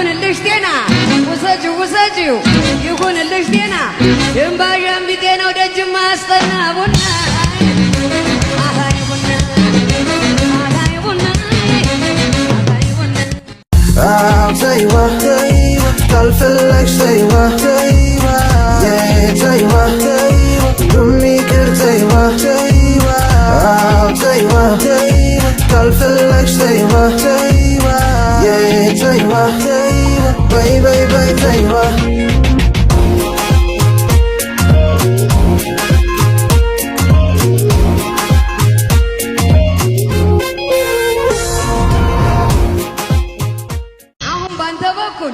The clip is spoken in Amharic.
ይሁንልሽ ጤና ውሰጂው ውሰጂው ይሁንልሽ ጤና ድንባዣም ቢጤናው ደጅማ አስጠና ቡና አሃይ ቡና አሃይ ቡና አሃይ ቡና ተይዋ ካልፈለግሽ ተይዋ ተይዋ በሚቅር ተይዋ ተይዋ ካልፈለግሽ ተይዋ ተይዋ በይ ተይዋ አሁን ባንተ በኩል